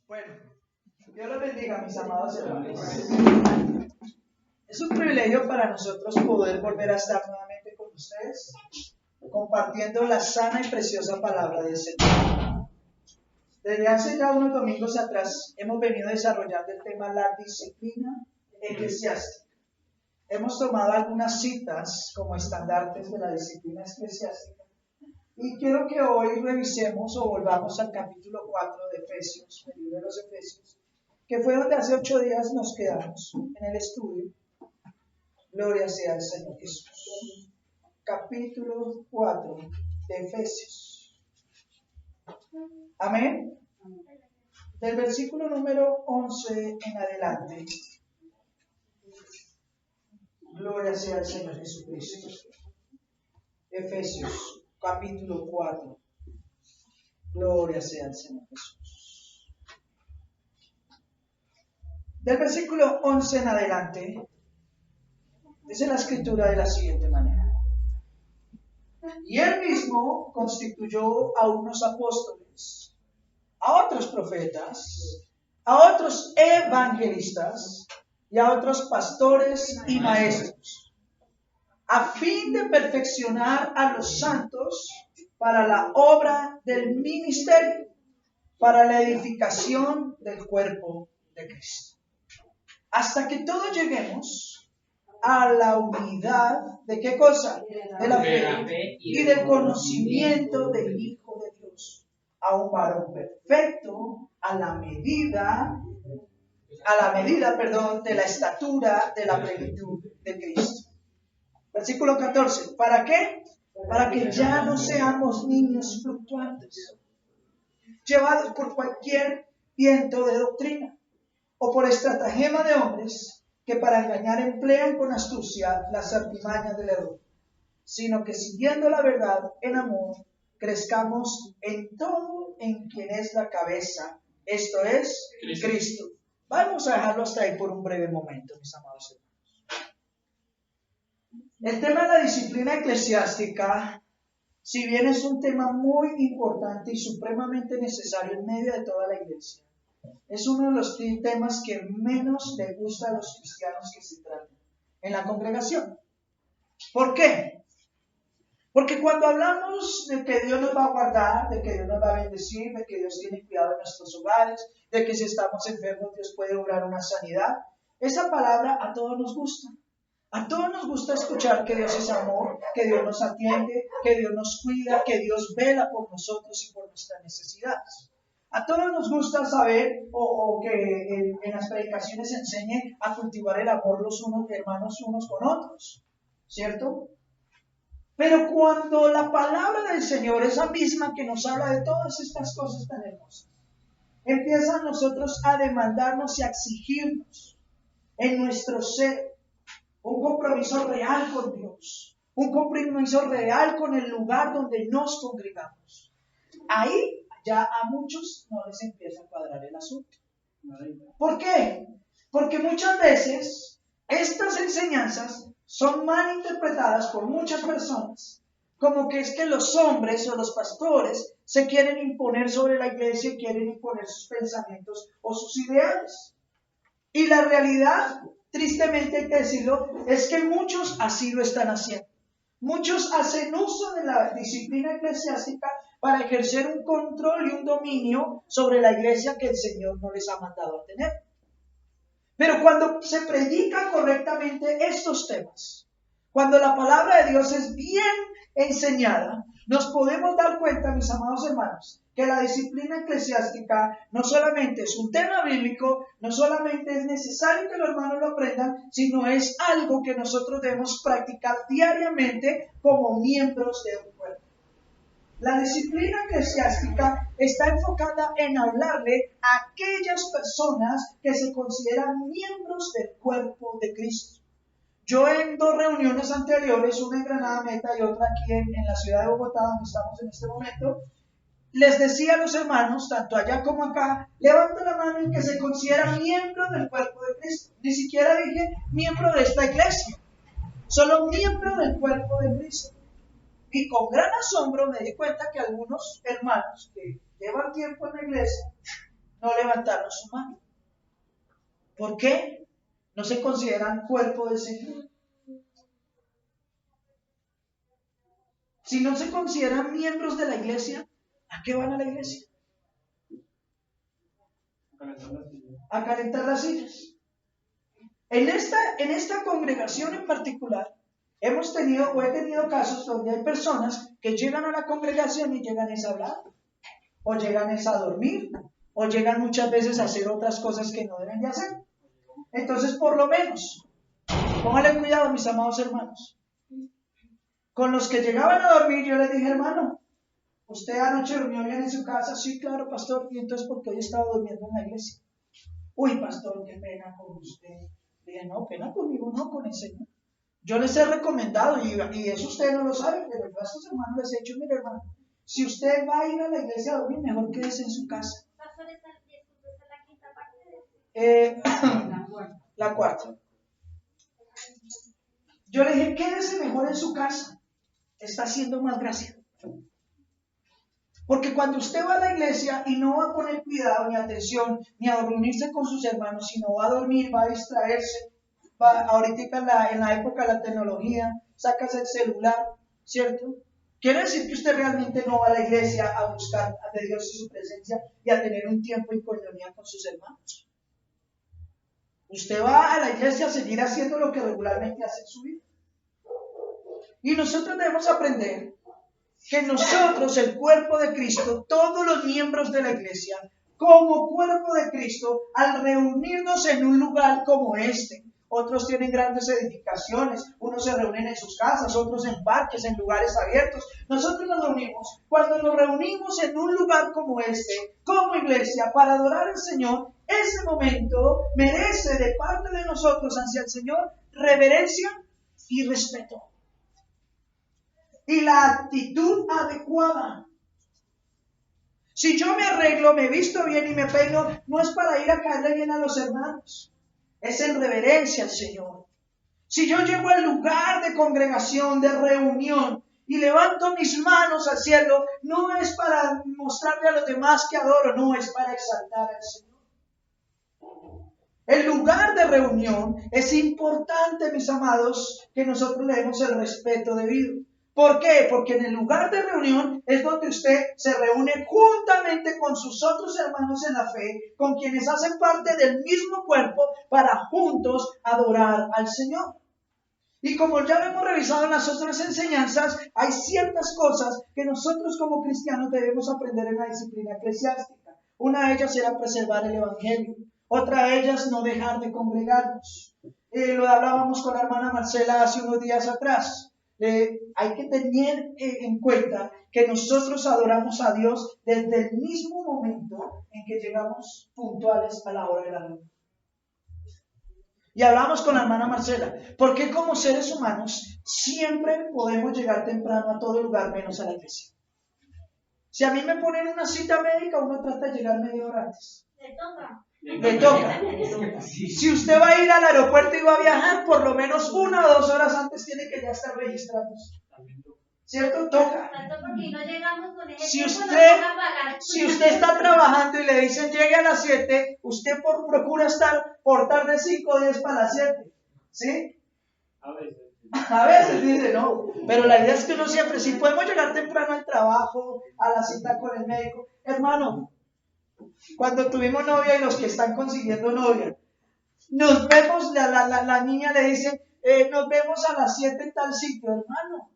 Bueno, Dios los bendiga, mis amados hermanos. Es un privilegio para nosotros poder volver a estar nuevamente con ustedes, compartiendo la sana y preciosa palabra del Señor. Desde hace ya unos domingos atrás hemos venido desarrollando el tema la disciplina eclesiástica. Hemos tomado algunas citas como estandartes de la disciplina eclesiástica y quiero que hoy revisemos o volvamos al capítulo 4 de Efesios, el libro de los Efesios, que fue donde hace 8 días nos quedamos en el estudio. Gloria sea al Señor Jesús. Capítulo 4 de Efesios. Amén. Del versículo número 11 en adelante. Gloria sea al Señor Jesucristo. Efesios, capítulo 4. Gloria sea al Señor Jesús. Del versículo 11 en adelante, dice la escritura de la siguiente manera. Y él mismo constituyó a unos apóstoles, a otros profetas, a otros evangelistas y a otros pastores y maestros, a fin de perfeccionar a los santos para la obra del ministerio, para la edificación del cuerpo de Cristo, hasta que todos lleguemos a la unidad ¿de qué cosa? De la fe y del conocimiento del Hijo de Dios, a un varón perfecto, a la medida, de la estatura de la plenitud de Cristo. Versículo 14. ¿Para qué? Para que ya no seamos niños fluctuantes, llevados por cualquier viento de doctrina, o por estratagema de hombres que para engañar emplean con astucia las artimañas del error, sino que siguiendo la verdad en amor, crezcamos en todo en quien es la cabeza, esto es Cristo. Vamos a dejarlo hasta ahí por un breve momento, mis amados hermanos. El tema de la disciplina eclesiástica, si bien es un tema muy importante y supremamente necesario en medio de toda la iglesia, es uno de los temas que menos le gusta a los cristianos que se tratan en la congregación. ¿Por qué? Porque cuando hablamos de que Dios nos va a guardar, de que Dios nos va a bendecir, de que Dios tiene cuidado de nuestros hogares, de que si estamos enfermos Dios puede obrar una sanidad, esa palabra a todos nos gusta. A todos nos gusta escuchar que Dios es amor, que Dios nos atiende, que Dios nos cuida, que Dios vela por nosotros y por nuestras necesidades. A todos nos gusta saber o que en las predicaciones se enseñe a cultivar el amor los unos hermanos unos con otros, ¿cierto? Pero cuando la palabra del Señor, esa misma que nos habla de todas estas cosas tan hermosas, empieza a nosotros a demandarnos y a exigirnos en nuestro ser un compromiso real con Dios, un compromiso real con el lugar donde nos congregamos. Ahí ya a muchos no les empieza a cuadrar el asunto. ¿Por qué? Porque muchas veces estas enseñanzas son mal interpretadas por muchas personas, como que es que los hombres o los pastores se quieren imponer sobre la iglesia y quieren imponer sus pensamientos o sus ideales. Y la realidad, tristemente hay que decirlo, es que muchos así lo están haciendo. Muchos hacen uso de la disciplina eclesiástica para ejercer un control y un dominio sobre la iglesia que el Señor no les ha mandado a tener. Pero cuando se predican correctamente estos temas, cuando la palabra de Dios es bien enseñada, nos podemos dar cuenta, mis amados hermanos, que la disciplina eclesiástica no solamente es un tema bíblico, no solamente es necesario que los hermanos lo aprendan, sino es algo que nosotros debemos practicar diariamente como miembros de un cuerpo. La disciplina eclesiástica está enfocada en hablarle a aquellas personas que se consideran miembros del cuerpo de Cristo. Yo en 2 reuniones anteriores, una en Granada Meta y otra aquí en la ciudad de Bogotá, donde estamos en este momento, les decía a los hermanos, tanto allá como acá, levanta la mano el que se considera miembro del cuerpo de Cristo. Ni siquiera dije miembro de esta iglesia, solo miembro del cuerpo de Cristo. Y con gran asombro me di cuenta que algunos hermanos que llevan tiempo en la iglesia no levantaron su mano. ¿Por qué? No se consideran cuerpo del Señor. Si no se consideran miembros de la iglesia, ¿a qué van a la iglesia? A calentar las sillas. En esta congregación en particular, he tenido casos donde hay personas que llegan a la congregación y llegan a hablar, o llegan a dormir, o llegan muchas veces a hacer otras cosas que no deben de hacer. Entonces, por lo menos, póngale cuidado, mis amados hermanos. Con los que llegaban a dormir, yo les dije, hermano, ¿usted anoche durmió bien en su casa? Sí, claro, pastor. ¿Y entonces por qué hoy estaba durmiendo en la iglesia? Uy, pastor, qué pena con usted. Le dije, no, pena conmigo, no, con el Señor. Yo les he recomendado, y eso ustedes no lo saben, pero yo a estos hermanos les he dicho, mire hermano, si usted va a ir a la iglesia a dormir, mejor quédese en su casa. Pastor, ¿esta es la quinta parte? La cuarta. Yo le dije, quédese mejor en su casa. Está haciendo más gracia. Porque cuando usted va a la iglesia y no va a poner cuidado ni atención, ni a reunirse con sus hermanos, sino va a dormir, va a distraerse, ahorita en la época de la tecnología, sacas el celular, ¿cierto? Quiere decir que usted realmente no va a la iglesia a buscar de Dios y su presencia y a tener un tiempo en comunión con sus hermanos. Usted va a la iglesia a seguir haciendo lo que regularmente hace en su vida. Y nosotros debemos aprender que nosotros, el cuerpo de Cristo, todos los miembros de la iglesia, como cuerpo de Cristo, al reunirnos en un lugar como este, otros tienen grandes edificaciones, unos se reúnen en sus casas, otros en parques, en lugares abiertos. Nosotros nos reunimos, cuando nos reunimos en un lugar como este, como iglesia, para adorar al Señor, ese momento merece de parte de nosotros hacia el Señor reverencia y respeto. Y la actitud adecuada. Si yo me arreglo, me visto bien y me peino, no es para ir a caerle bien a los hermanos. Es en reverencia al Señor. Si yo llego al lugar de congregación, de reunión, y levanto mis manos al cielo, no es para mostrarle a los demás que adoro, no, es para exaltar al Señor. El lugar de reunión es importante, mis amados, que nosotros le demos el respeto debido. ¿Por qué? Porque en el lugar de reunión es donde usted se reúne juntamente con sus otros hermanos en la fe, con quienes hacen parte del mismo cuerpo, para juntos adorar al Señor. Y como ya lo hemos revisado en las otras enseñanzas, hay ciertas cosas que nosotros como cristianos debemos aprender en la disciplina eclesiástica. Una de ellas era preservar el Evangelio. Otra de ellas, no dejar de congregarnos. Lo hablábamos con la hermana Marcela hace unos días atrás. Hay que tener en cuenta que nosotros adoramos a Dios desde el mismo momento en que llegamos puntuales a la hora de la reunión. Y hablamos con la hermana Marcela, porque como seres humanos siempre podemos llegar temprano a todo lugar menos a la iglesia. Si a mí me ponen una cita médica, uno trata de llegar media hora antes. Le toca. Si usted va a ir al aeropuerto y va a viajar, por lo menos 1 o 2 horas antes tiene que ya estar registrándose. ¿Cierto? Toca. Si usted está trabajando y le dicen llegue a las 7, usted procura estar por tarde 5 o 10 para las 7. ¿Sí? A veces dice no, pero la idea es que uno siempre, si podemos llegar temprano al trabajo, a la cita con el médico. Hermano, cuando tuvimos novia y los que están consiguiendo novia, nos vemos, la niña le dice, nos vemos a las 7 en tal sitio, hermano.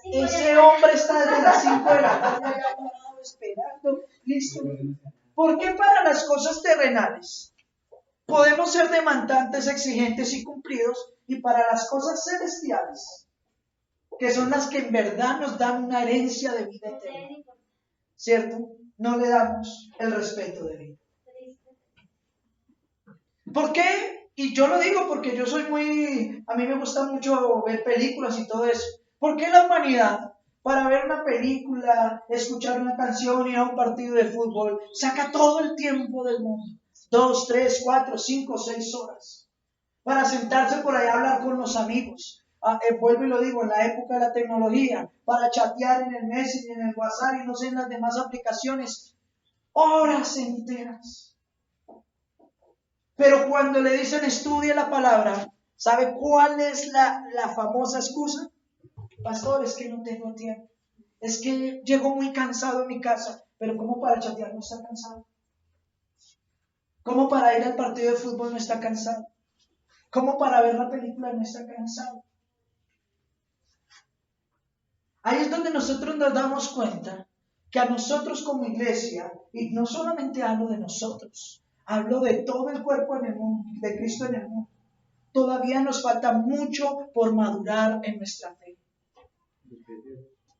Ese hombre está desde las 5 de la tarde allá parado esperando, listo. ¿Por qué para las cosas terrenales podemos ser demandantes, exigentes y cumplidos, y para las cosas celestiales, que son las que en verdad nos dan una herencia de vida eterna, ¿cierto? No le damos el respeto de vida? ¿Por qué? Y yo lo digo porque yo soy a mí me gusta mucho ver películas y todo eso. ¿Por qué la humanidad, para ver una película, escuchar una canción, ir a un partido de fútbol, saca todo el tiempo del mundo? 2, 3, 4, 5, 6 horas. Para sentarse por ahí a hablar con los amigos. Vuelvo y lo digo, en la época de la tecnología, para chatear en el Messenger, en el WhatsApp y no sé, en las demás aplicaciones. Horas enteras. Pero cuando le dicen estudie la palabra, ¿sabe cuál es la famosa excusa? Pastor, es que no tengo tiempo. Es que llego muy cansado a mi casa. Pero ¿cómo para chatear no está cansado? ¿Cómo para ir al partido de fútbol no está cansado? ¿Cómo para ver la película no está cansado? Ahí es donde nosotros nos damos cuenta que a nosotros como iglesia, y no solamente hablo de nosotros, hablo de todo el cuerpo en el mundo, de Cristo en el mundo, todavía nos falta mucho por madurar en nuestra fe.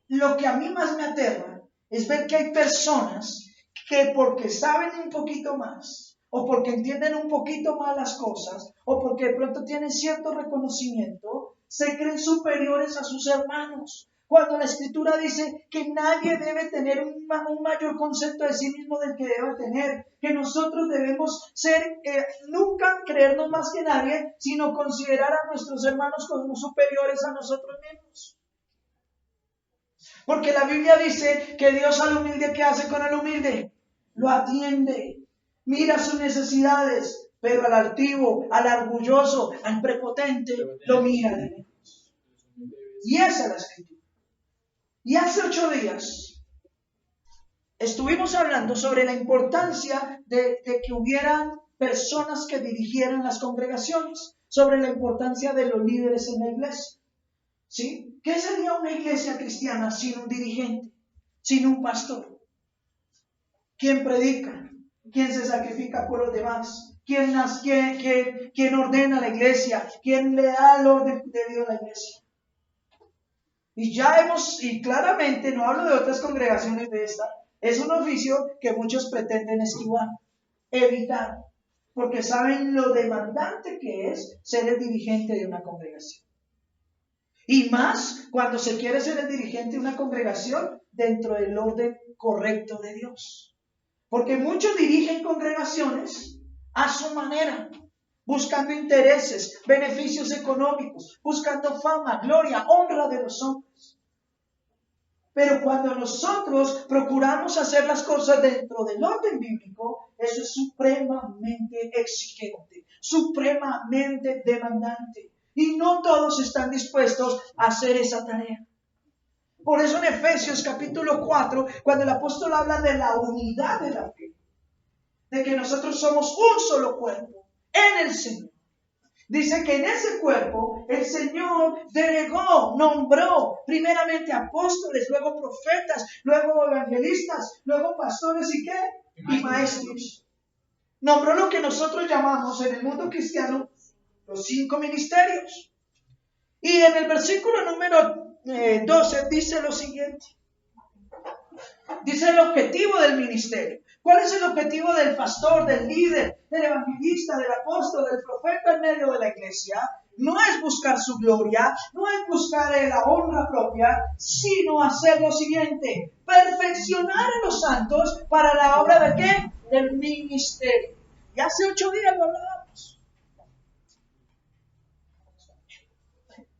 Lo que a mí más me aterra es ver que hay personas que porque saben un poquito más, o porque entienden un poquito más las cosas, o porque de pronto tienen cierto reconocimiento, se creen superiores a sus hermanos. Cuando la Escritura dice que nadie debe tener un mayor concepto de sí mismo del que debe tener, que nosotros debemos ser, nunca creernos más que nadie, sino considerar a nuestros hermanos como superiores a nosotros mismos. Porque la Biblia dice que Dios al humilde, ¿qué hace con el humilde? Lo atiende, mira sus necesidades, pero al altivo, al orgulloso, al prepotente, lo mira de lejos. Y esa es la Escritura. Y hace 8 días estuvimos hablando sobre la importancia de que hubieran personas que dirigieran las congregaciones, sobre la importancia de los líderes en la iglesia. ¿Sí? ¿Qué sería una iglesia cristiana sin un dirigente, sin un pastor? ¿Quién predica? ¿Quién se sacrifica por los demás? ¿Quién ordena la iglesia? ¿Quién le da el orden debido a la iglesia? Y claramente, no hablo de otras congregaciones de esta, es un oficio que muchos pretenden esquivar, evitar, porque saben lo demandante que es ser el dirigente de una congregación. Y más cuando se quiere ser el dirigente de una congregación dentro del orden correcto de Dios. Porque muchos dirigen congregaciones a su manera, buscando intereses, beneficios económicos, buscando fama, gloria, honra de los hombres. Pero cuando nosotros procuramos hacer las cosas dentro del orden bíblico, eso es supremamente exigente, supremamente demandante. Y no todos están dispuestos a hacer esa tarea. Por eso en Efesios capítulo 4, cuando el apóstol habla de la unidad de la fe, de que nosotros somos un solo cuerpo en el Señor, dice que en ese cuerpo el Señor delegó, nombró primeramente apóstoles, luego profetas, luego evangelistas, luego pastores y ¿qué? Y maestros. Nombró lo que nosotros llamamos en el mundo cristiano los 5 ministerios. Y en el versículo número 12 dice lo siguiente. Dice el objetivo del ministerio. ¿Cuál es el objetivo del pastor, del líder, del evangelista, del apóstol, del profeta en medio de la iglesia? No es buscar su gloria, no es buscar la honra propia, sino hacer lo siguiente: perfeccionar a los santos para la obra de ¿qué? Del ministerio. Y hace 8 días lo hablábamos.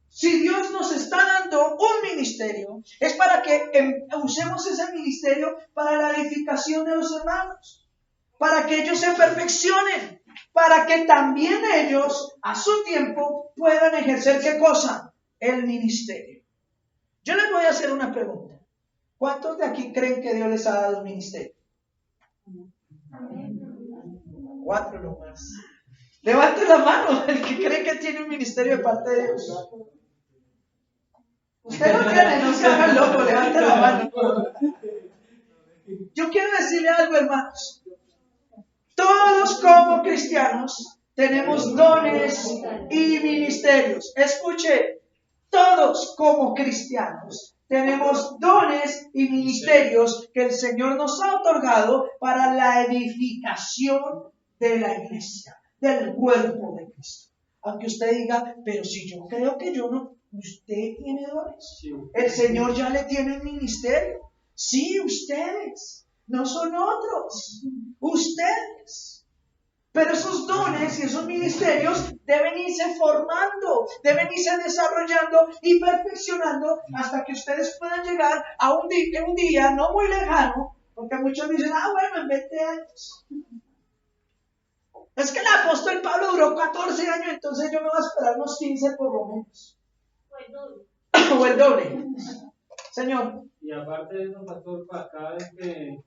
Si Dios nos está dando un ministerio, es para que usemos ese ministerio para la edificación de los hermanos, para que ellos se perfeccionen, para que también ellos, a su tiempo, puedan ejercer ¿qué cosa? El ministerio. Yo les voy a hacer una pregunta. ¿Cuántos de aquí creen que Dios les ha dado un ministerio? 4 nomás. Levante la mano el que cree que tiene un ministerio de parte de Dios. Usted no cree, no se haga loco, levante la mano. Yo quiero decirle algo, hermanos. Todos como cristianos tenemos dones y ministerios. Escuche, todos como cristianos tenemos dones y ministerios que el Señor nos ha otorgado para la edificación de la iglesia, del cuerpo de Cristo. Aunque usted diga, pero si yo creo que yo no, usted tiene dones. El Señor ya le tiene un ministerio. Sí, ustedes, no son otros, ustedes. Pero esos dones y esos ministerios deben irse formando, deben irse desarrollando y perfeccionando hasta que ustedes puedan llegar a un día no muy lejano, porque muchos dicen, bueno, en 20 años. Es que el apóstol Pablo duró 14 años, entonces yo me voy a esperar unos 15 por lo menos. O el doble. Señor. Y aparte de eso, pastor, para cada vez que,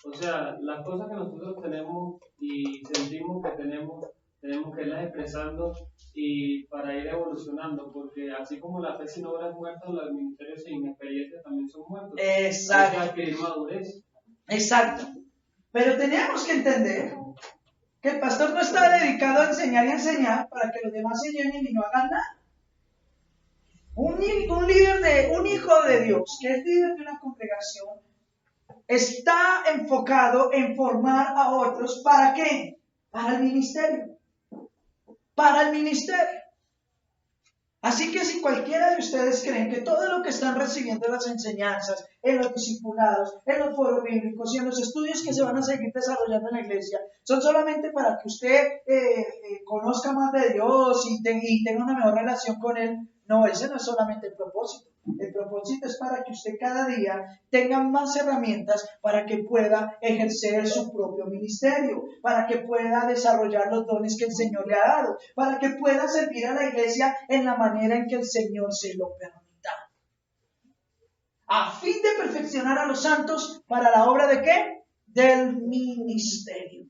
o sea, las cosas que nosotros tenemos y sentimos que tenemos que irlas expresando y para ir evolucionando, porque así como la fe sin obras es muerta, los ministerios sin experiencia también son muertos. Exacto. Hay que adquirir madurez. Exacto. Pero tenemos que entender que el pastor no está dedicado a enseñar y a enseñar para que los demás se llenen y no hagan nada. Un hijo de Dios, que es líder de una congregación, está enfocado en formar a otros. ¿Para qué? Para el ministerio. Para el ministerio. Así que si cualquiera de ustedes creen que todo lo que están recibiendo en las enseñanzas, en los discipulados, en los foros bíblicos y en los estudios que se van a seguir desarrollando en la iglesia, son solamente para que usted conozca más de Dios y tenga una mejor relación con Él, no, ese no es solamente el propósito. El propósito es para que usted cada día tenga más herramientas para que pueda ejercer su propio ministerio, para que pueda desarrollar los dones que el Señor le ha dado, para que pueda servir a la iglesia en la manera en que el Señor se lo permita. A fin de perfeccionar a los santos para la obra ¿de qué? Del ministerio.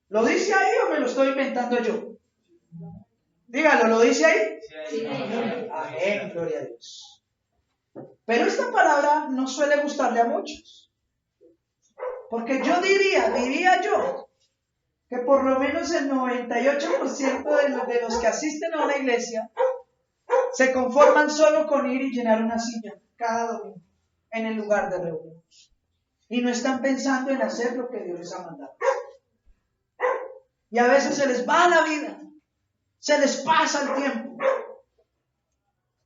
¿Lo dice ahí o me lo estoy inventando yo? Dígalo, ¿lo dice ahí? Sí. Amén, gloria a Dios. Pero esta palabra no suele gustarle a muchos. Porque yo diría yo, que por lo menos el 98% de los que asisten a una iglesia se conforman solo con ir y llenar una silla cada domingo en el lugar de reunión. Y no están pensando en hacer lo que Dios les ha mandado. Y a veces se les va la vida, se les pasa el tiempo.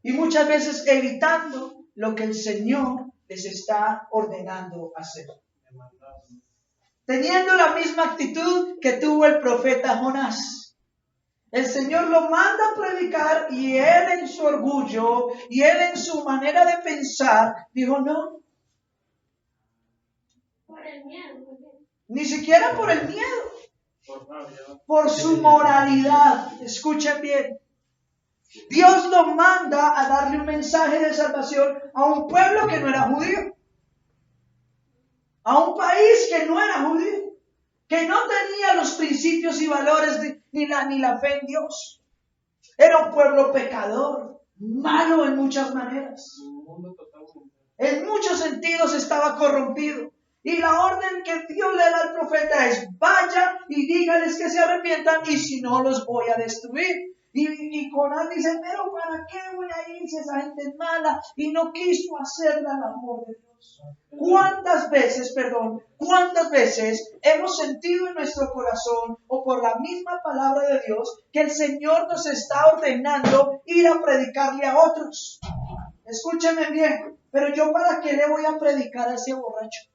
Y muchas veces evitando lo que el Señor les está ordenando hacer. Teniendo la misma actitud que tuvo el profeta Jonás. El Señor lo manda a predicar y él en su orgullo y él en su manera de pensar dijo no. Por el miedo. Ni siquiera por el miedo. Por su moralidad. Escuchen bien. Dios lo manda a darle un mensaje de salvación a un pueblo que no era judío. A un país que no era judío. Que no tenía los principios y valores ni la fe en Dios. Era un pueblo pecador, malo en muchas maneras. En muchos sentidos estaba corrompido. Y la orden que Dios le da al profeta es: vaya y dígales que se arrepientan y si no los voy a destruir. Y Jonás dice: pero ¿para qué voy a ir si esa gente es mala? Y no quiso hacer la labor de Dios. ¿Cuántas veces hemos sentido en nuestro corazón o por la misma palabra de Dios que el Señor nos está ordenando ir a predicarle a otros? Escúcheme bien, pero yo ¿para qué le voy a predicar a ese borracho?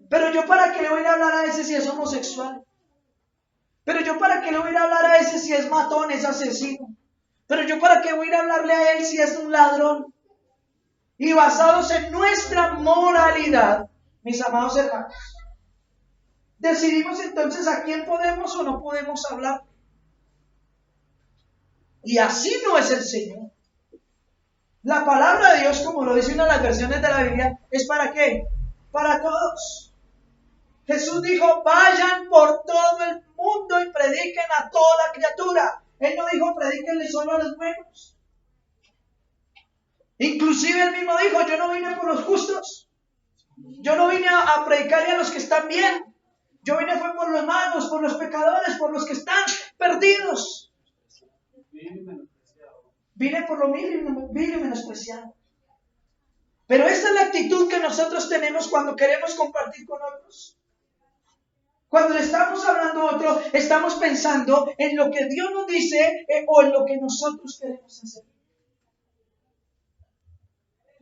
Pero yo ¿para qué le voy a hablar a ese si es homosexual? Pero yo ¿para qué le voy a hablar a ese si es matón, es asesino? Pero yo ¿para qué voy a hablarle a él si es un ladrón? Y basados en nuestra moralidad, mis amados hermanos, decidimos entonces a quién podemos o no podemos hablar. Y así no es el Señor. La palabra de Dios, como lo dice una de las versiones de la Biblia, ¿es para qué? Para todos. Jesús dijo: vayan por todo el mundo y prediquen a toda criatura. Él no dijo: predíquenle solo a los buenos. Inclusive él mismo dijo: yo no vine por los justos. Yo no vine a predicarle a los que están bien. Yo vine fue por los malos, por los pecadores, por los que están perdidos. Vine por lo vil y menospreciado. Pero esta es la actitud que nosotros tenemos cuando queremos compartir con otros. Cuando le estamos hablando a otro, estamos pensando en lo que Dios nos dice o en lo que nosotros queremos hacer.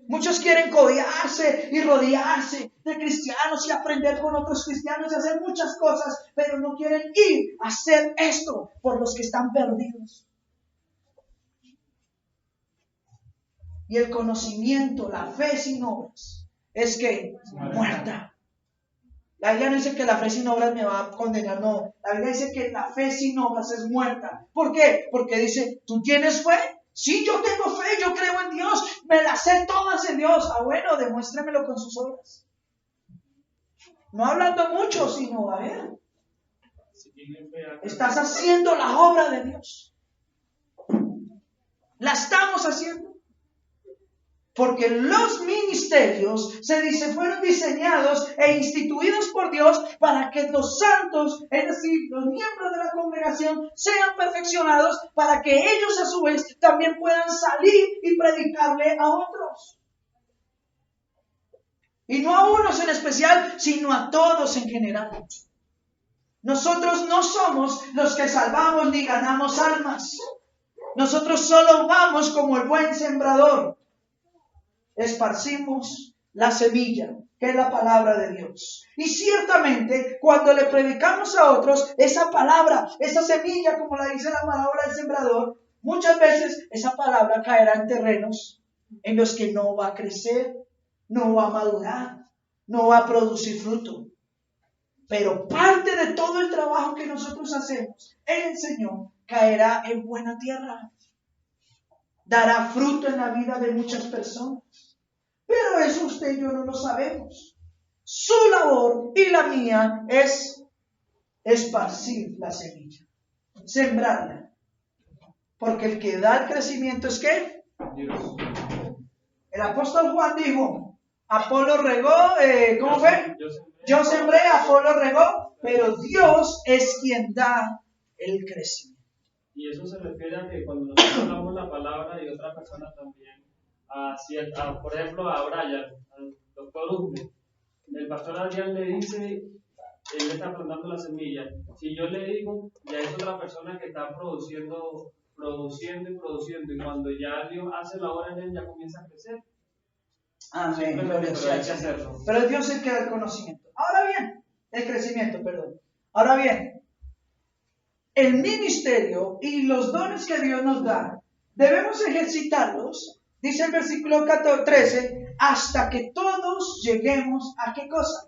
Muchos quieren codearse y rodearse de cristianos y aprender con otros cristianos y hacer muchas cosas, pero no quieren ir a hacer esto por los que están perdidos. Y el conocimiento, la fe sin obras, es que muerta. La Biblia no dice que la fe sin obras me va a condenar, no. La Biblia dice que la fe sin obras es muerta. ¿Por qué? Porque dice, ¿tú tienes fe? Sí, yo tengo fe, yo creo en Dios, me las sé todas en Dios. Ah, bueno, demuéstramelo con sus obras. No hablando mucho, sino a ver. Estás haciendo la obra de Dios. La estamos haciendo. Porque los ministerios fueron diseñados e instituidos por Dios para que los santos, es decir, los miembros de la congregación, sean perfeccionados para que ellos a su vez también puedan salir y predicarle a otros. Y no a unos en especial, sino a todos en general. Nosotros no somos los que salvamos ni ganamos almas. Nosotros solo vamos como el buen sembrador. Esparcimos la semilla, que es la palabra de Dios. Y ciertamente, cuando le predicamos a otros, esa palabra, esa semilla, como la dice la palabra del sembrador, muchas veces esa palabra caerá en terrenos en los que no va a crecer, no va a madurar, no va a producir fruto. Pero parte de todo el trabajo que nosotros hacemos en el Señor caerá en buena tierra. Dará fruto en la vida de muchas personas. Pero eso usted y yo no lo sabemos. Su labor y la mía es esparcir la semilla, sembrarla. Porque el que da el crecimiento es ¿qué? Dios. El apóstol Juan dijo, Apolo regó, ¿cómo fue? Yo sembré, Apolo regó, pero Dios es quien da el crecimiento. Y eso se refiere a que cuando nosotros hablamos la palabra y otra persona también, por ejemplo, a Brian, al doctor Usme, el pastor Adrián le dice, él está plantando la semilla. Si yo le digo, ya es otra persona que está produciendo, y cuando ya Dios hace la obra en él, ya comienza a crecer. Amén. Pero Dios es el que da el conocimiento. Ahora bien, el crecimiento, perdón. Ahora bien, el ministerio y los dones que Dios nos da, debemos ejercitarlos, dice el versículo 13, hasta que todos lleguemos a ¿qué cosa?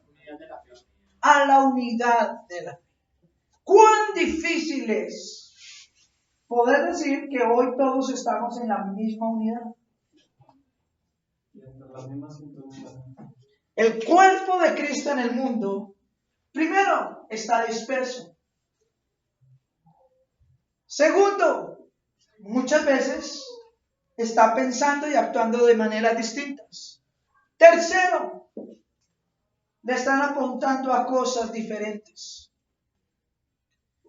A la unidad de la fe. ¿Cuán difícil es poder decir que hoy todos estamos en la misma unidad? El cuerpo de Cristo en el mundo, primero, está disperso. Segundo, muchas veces está pensando y actuando de maneras distintas. Tercero, le están apuntando a cosas diferentes.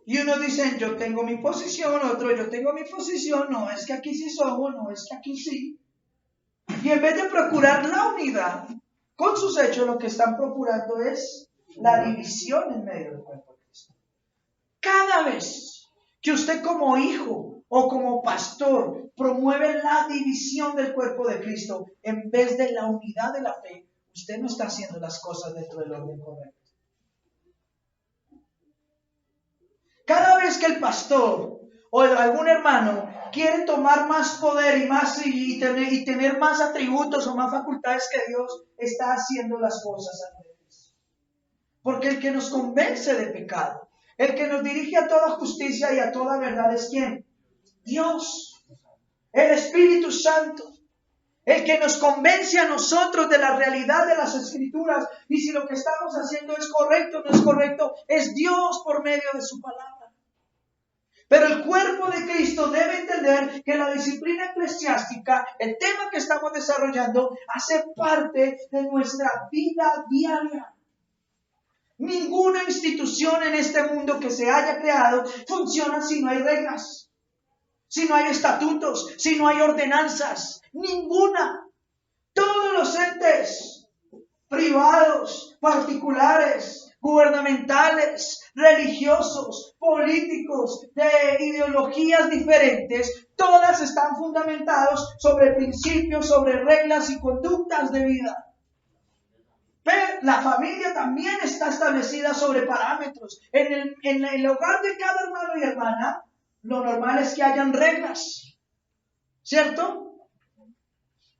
Y uno dice, yo tengo mi posición, otro, yo tengo mi posición, no, es que aquí sí somos, no, es que aquí sí. Y en vez de procurar la unidad, con sus hechos lo que están procurando es la división en medio del cuerpo de Cristo. Cada vez que usted como hijo o como pastor promueve la división del cuerpo de Cristo en vez de la unidad de la fe, usted no está haciendo las cosas dentro del orden correcto. Cada vez que el pastor o algún hermano quiere tomar más poder y tener más atributos o más facultades que Dios, está haciendo las cosas al revés. Porque el que nos convence de pecado, el que nos dirige a toda justicia y a toda verdad es ¿quién? Dios, el Espíritu Santo. El que nos convence a nosotros de la realidad de las Escrituras y si lo que estamos haciendo es correcto o no es correcto, es Dios por medio de su palabra. Pero el cuerpo de Cristo debe entender que la disciplina eclesiástica, el tema que estamos desarrollando, hace parte de nuestra vida diaria. Ninguna institución en este mundo que se haya creado funciona si no hay reglas, si no hay estatutos, si no hay ordenanzas. Ninguna. Todos los entes privados, particulares, gubernamentales, religiosos, políticos, de ideologías diferentes, todas están fundamentados sobre principios, sobre reglas y conductas de vida. Pero la familia también está establecida sobre parámetros. En el hogar de cada hermano y hermana, lo normal es que hayan reglas, ¿cierto?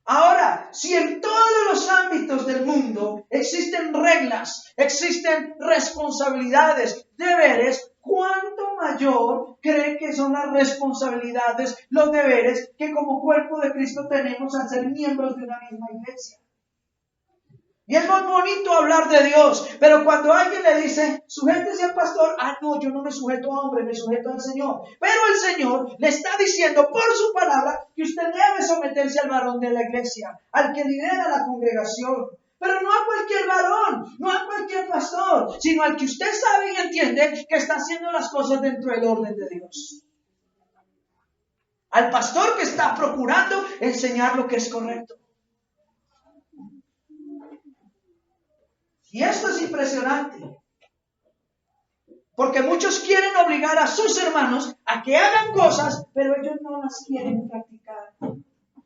Ahora, si en todos los ámbitos del mundo existen reglas, existen responsabilidades, deberes, ¿cuánto mayor cree que son las responsabilidades, los deberes que como cuerpo de Cristo tenemos al ser miembros de una misma iglesia? Y es muy bonito hablar de Dios, pero cuando alguien le dice, sujétese al pastor, no, yo no me sujeto a hombre, me sujeto al Señor. Pero el Señor le está diciendo por su palabra que usted debe someterse al varón de la iglesia, al que lidera la congregación. Pero no a cualquier varón, no a cualquier pastor, sino al que usted sabe y entiende que está haciendo las cosas dentro del orden de Dios. Al pastor que está procurando enseñar lo que es correcto. Y esto es impresionante, porque muchos quieren obligar a sus hermanos a que hagan cosas, pero ellos no las quieren practicar.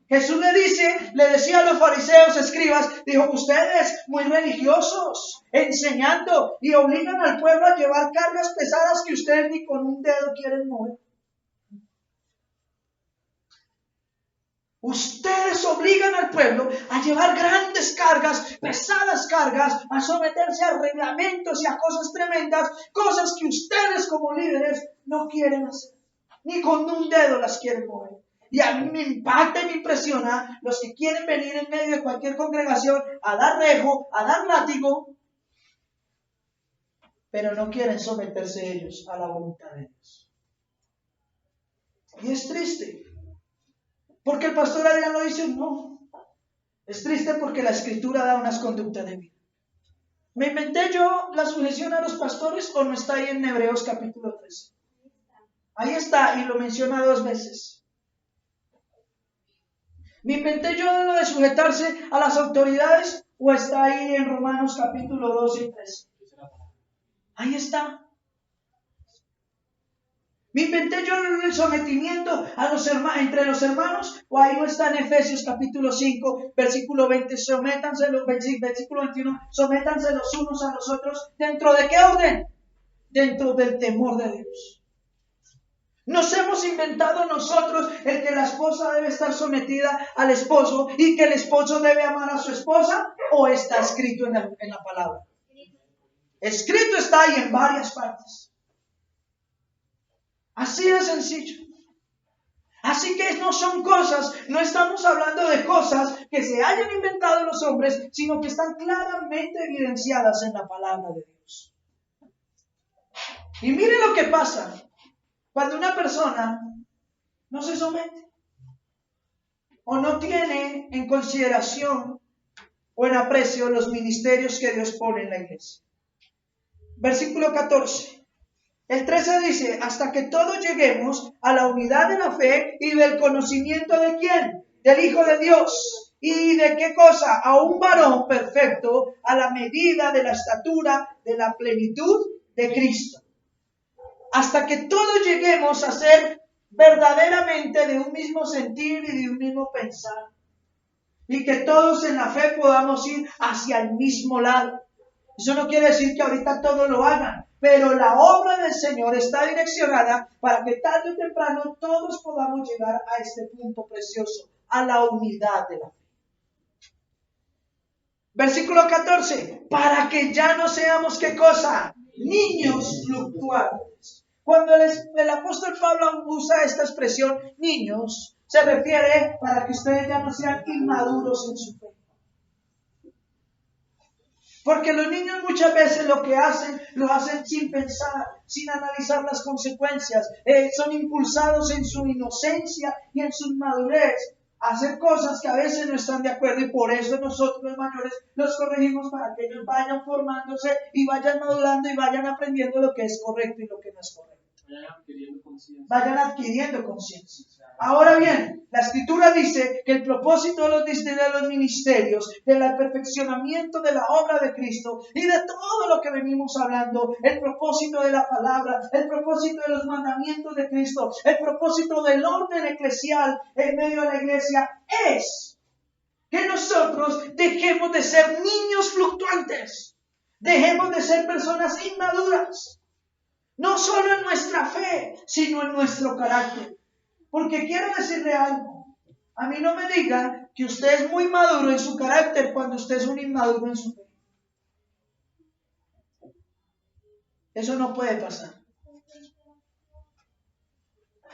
Jesús le decía a los fariseos, escribas, dijo, ustedes muy religiosos, enseñando y obligan al pueblo a llevar cargas pesadas que ustedes ni con un dedo quieren mover. Ustedes obligan al pueblo a llevar grandes cargas, pesadas cargas, a someterse a reglamentos y a cosas tremendas, cosas que ustedes como líderes no quieren hacer, ni con un dedo las quieren mover. Y a mí me impacta y me impresiona los que quieren venir en medio de cualquier congregación a dar rejo, a dar látigo, pero no quieren someterse ellos a la voluntad de Dios. Y es triste. Porque el pastor Adrián lo dice, no. Es triste porque la escritura da unas conductas de vida. ¿Me inventé yo la sujeción a los pastores o no está ahí en Hebreos capítulo 13? Ahí está y lo menciona 2 veces. ¿Me inventé yo lo de sujetarse a las autoridades o está ahí en Romanos capítulo 12 y 13? Ahí está. ¿Me inventé yo el sometimiento a los entre los hermanos? ¿O ahí no está en Efesios capítulo 5, versículo 20? Versículo 21, sométanse los unos a los otros. ¿Dentro de qué orden? Dentro del temor de Dios. Nos hemos inventado nosotros el que la esposa debe estar sometida al esposo y que el esposo debe amar a su esposa, ¿o está escrito en la palabra? Escrito está ahí en varias partes. Así de sencillo. Así que no son cosas, no estamos hablando de cosas que se hayan inventado los hombres, sino que están claramente evidenciadas en la palabra de Dios. Y mire lo que pasa cuando una persona no se somete o no tiene en consideración o en aprecio los ministerios que Dios pone en la iglesia. Versículo 14. El 13 dice, hasta que todos lleguemos a la unidad de la fe y del conocimiento de ¿quién? Del Hijo de Dios. ¿Y de qué cosa? A un varón perfecto, a la medida de la estatura de la plenitud de Cristo. Hasta que todos lleguemos a ser verdaderamente de un mismo sentir y de un mismo pensar. Y que todos en la fe podamos ir hacia el mismo lado. Eso no quiere decir que ahorita todos lo hagan. Pero la obra del Señor está direccionada para que tarde o temprano todos podamos llegar a este punto precioso, a la unidad de la fe. Versículo 14, para que ya no seamos, ¿qué cosa? Niños fluctuantes. Cuando el apóstol Pablo usa esta expresión, niños, se refiere para que ustedes ya no sean inmaduros en su fe. Porque los niños muchas veces lo que hacen, lo hacen sin pensar, sin analizar las consecuencias. Son impulsados en su inocencia y en su madurez a hacer cosas que a veces no están de acuerdo, y por eso nosotros los mayores los corregimos para que ellos vayan formándose y vayan madurando y vayan aprendiendo lo que es correcto y lo que no es correcto. Vayan adquiriendo conciencia. Ahora bien, la Escritura dice que el propósito de los ministerios, del perfeccionamiento de la obra de Cristo y de todo lo que venimos hablando, el propósito de la palabra, el propósito de los mandamientos de Cristo, el propósito del orden eclesial en medio de la iglesia es que nosotros dejemos de ser niños fluctuantes, dejemos de ser personas inmaduras. No solo en nuestra fe, sino en nuestro carácter. Porque quiero decirle algo. A mí no me diga que usted es muy maduro en su carácter cuando usted es un inmaduro en su fe. Eso no puede pasar.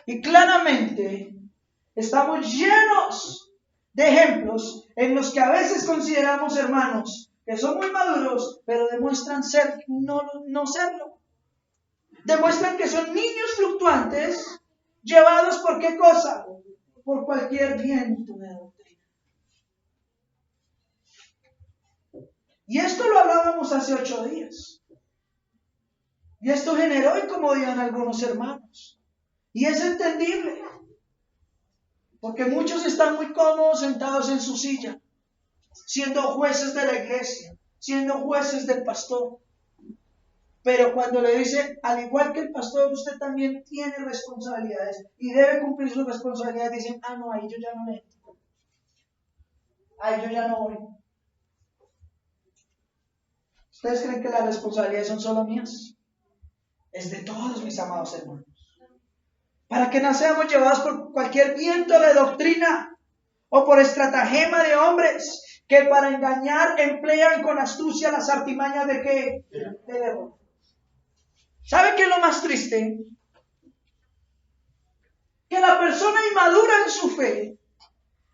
Y claramente estamos llenos de ejemplos en los que a veces consideramos hermanos que son muy maduros, pero demuestran ser no serlo. Demuestran que son niños fluctuantes, llevados por qué cosa? Por cualquier viento de doctrina. Y esto lo hablábamos hace 8 días. Y esto generó incomodidad en algunos hermanos. Y es entendible. Porque muchos están muy cómodos sentados en su silla, siendo jueces de la iglesia, siendo jueces del pastor. Pero cuando le dice, al igual que el pastor, usted también tiene responsabilidades y debe cumplir sus responsabilidades, dicen, no, ahí yo ya no le entro. Ahí yo ya no voy. ¿Ustedes creen que las responsabilidades son solo mías? Es de todos, mis amados hermanos. Para que no seamos llevados por cualquier viento de doctrina o por estratagema de hombres que para engañar emplean con astucia las artimañas de ¿qué? De error. ¿Sabe qué es lo más triste? Que la persona inmadura en su fe,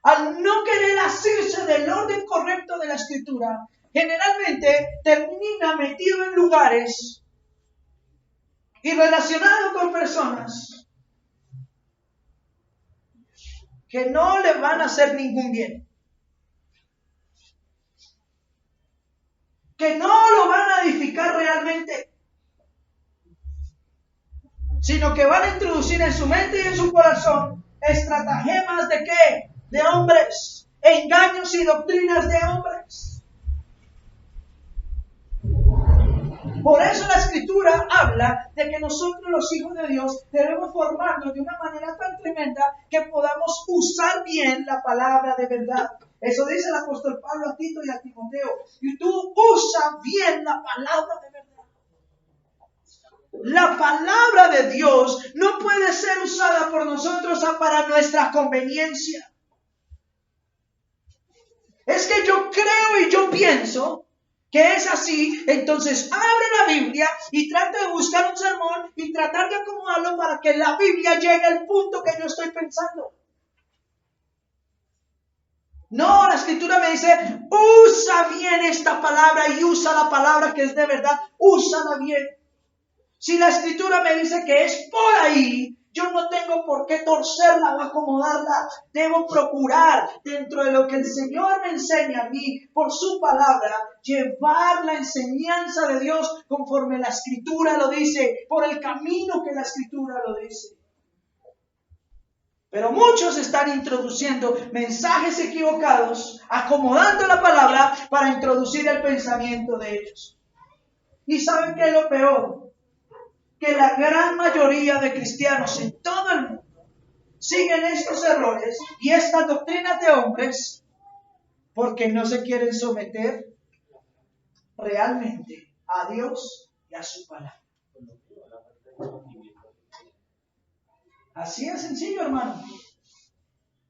al no querer asirse del orden correcto de la Escritura, generalmente termina metido en lugares y relacionado con personas que no le van a hacer ningún bien, que no lo van a edificar realmente, sino que van a introducir en su mente y en su corazón estratagemas de ¿qué? De hombres, engaños y doctrinas de hombres. Por eso la Escritura habla de que nosotros los hijos de Dios debemos formarnos de una manera tan tremenda que podamos usar bien la palabra de verdad. Eso dice el apóstol Pablo a Tito y a Timoteo. Y tú usa bien la palabra de verdad. La palabra de Dios no puede ser usada por nosotros para nuestra conveniencia. Es que yo creo y yo pienso que es así, entonces abre la Biblia y trata de buscar un sermón y tratar de acomodarlo para que la Biblia llegue al punto que yo estoy pensando. No, la Escritura me dice, usa bien esta palabra y usa la palabra que es de verdad, úsala bien. Si la Escritura me dice que es por ahí, yo no tengo por qué torcerla o acomodarla. Debo procurar, dentro de lo que el Señor me enseña a mí, por su palabra, llevar la enseñanza de Dios conforme la Escritura lo dice, por el camino que la Escritura lo dice. Pero muchos están introduciendo mensajes equivocados, acomodando la palabra para introducir el pensamiento de ellos. ¿Y saben qué es lo peor? Que la gran mayoría de cristianos en todo el mundo siguen estos errores y estas doctrinas de hombres porque no se quieren someter realmente a Dios y a su palabra. Así es sencillo, hermano.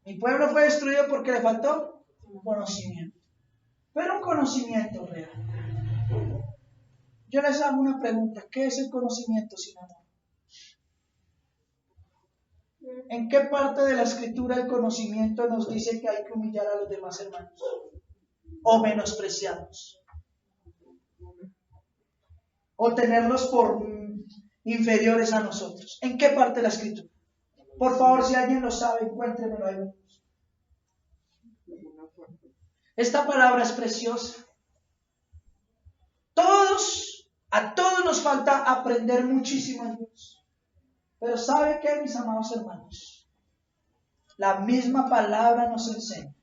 Mi pueblo fue destruido porque le faltó conocimiento, pero un conocimiento real. Yo les hago una pregunta: ¿qué es el conocimiento sin amor? ¿En qué parte de la Escritura el conocimiento nos dice que hay que humillar a los demás hermanos o menospreciarlos o tenerlos por inferiores a nosotros? ¿En qué parte de la Escritura? Por favor, si alguien lo sabe, encuéntrenmelo ahí. Esta palabra es preciosa. A todos nos falta aprender muchísimo en Dios. Pero ¿sabe qué, mis amados hermanos? La misma palabra nos enseña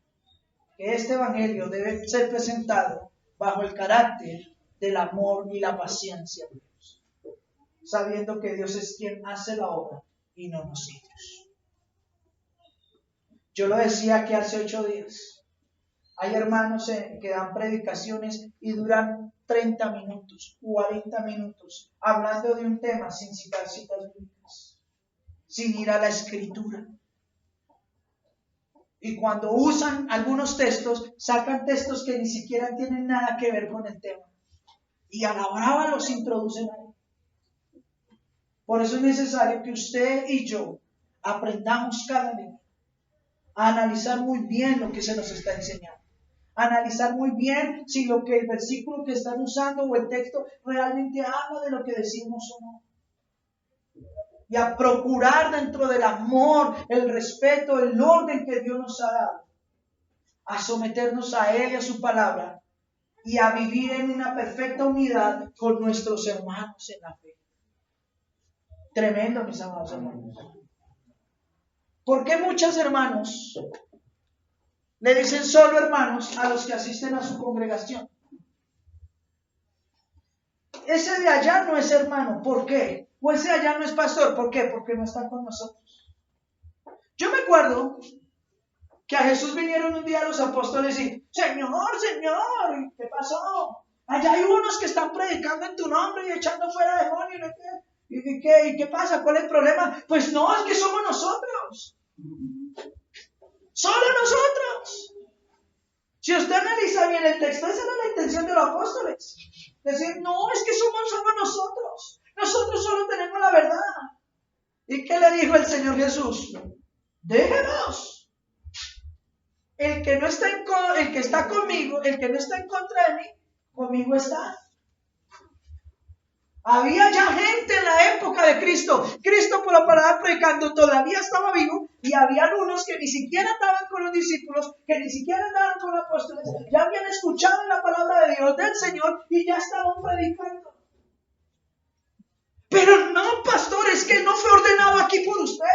que este evangelio debe ser presentado bajo el carácter del amor y la paciencia de Dios, sabiendo que Dios es quien hace la obra y no nosotros. Yo lo decía aquí hace 8 días. Hay hermanos que dan predicaciones y duran 30 minutos, 40 minutos, hablando de un tema sin citar citas bíblicas, sin ir a la Escritura. Y cuando usan algunos textos, sacan textos que ni siquiera tienen nada que ver con el tema. Y a la brava los introducen ahí. Por eso es necesario que usted y yo aprendamos cada día a analizar muy bien lo que se nos está enseñando. Analizar muy bien si lo que el versículo que están usando o el texto realmente habla de lo que decimos o no. Y a procurar dentro del amor, el respeto, el orden que Dios nos ha dado, a someternos a Él y a su palabra y a vivir en una perfecta unidad con nuestros hermanos en la fe. Tremendo, mis amados hermanos. ¿Por qué muchos hermanos le dicen solo hermanos a los que asisten a su congregación? Ese de allá no es hermano. ¿Por qué? O ese de allá no es pastor. ¿Por qué? Porque no está con nosotros. Yo me acuerdo que a Jesús vinieron un día los apóstoles y, Señor, Señor, ¿qué pasó? Allá hay unos que están predicando en tu nombre y echando fuera demonios. ¿Y qué pasa? ¿Cuál es el problema? Pues no, es que somos nosotros. Solo nosotros. Si usted analiza bien el texto, esa era la intención de los apóstoles. Decir, no, es que somos nosotros. Nosotros solo tenemos la verdad. ¿Y qué le dijo el Señor Jesús? Déjenos. El que está conmigo, el que no está en contra de mí, conmigo está. Había ya gente en la época de Cristo. Cristo por la palabra predicando todavía estaba vivo y había unos que ni siquiera estaban con los discípulos, que ni siquiera estaban con los apóstoles, ya habían escuchado la palabra de Dios, del Señor y ya estaban predicando. Pero no, pastor, es que no fue ordenado aquí por usted.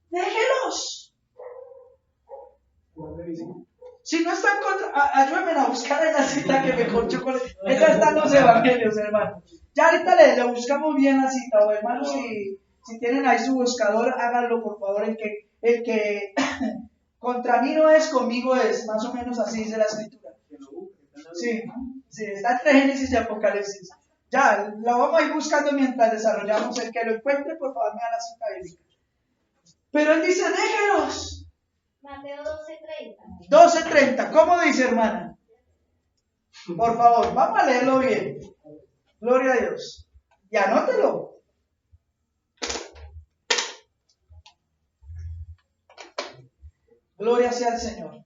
Déjelos. Si no están contra, ayúdenme a buscar en la cita que me corchó con ella está en los evangelios, hermano. Ya ahorita le buscamos bien la cita, o hermanos, si tienen ahí su buscador, háganlo por favor. El que contra mí no es, conmigo es, más o menos así dice la escritura. Sí, está entre Génesis y Apocalipsis. Ya, lo vamos a ir buscando mientras desarrollamos. El que lo encuentre, por favor, me da la cita bíblica. Pero él dice, déjelos. Mateo 12:30. 12:30, ¿cómo dice, hermana? Por favor, vamos a leerlo bien. Gloria a Dios. Y anótelo. Gloria sea al Señor.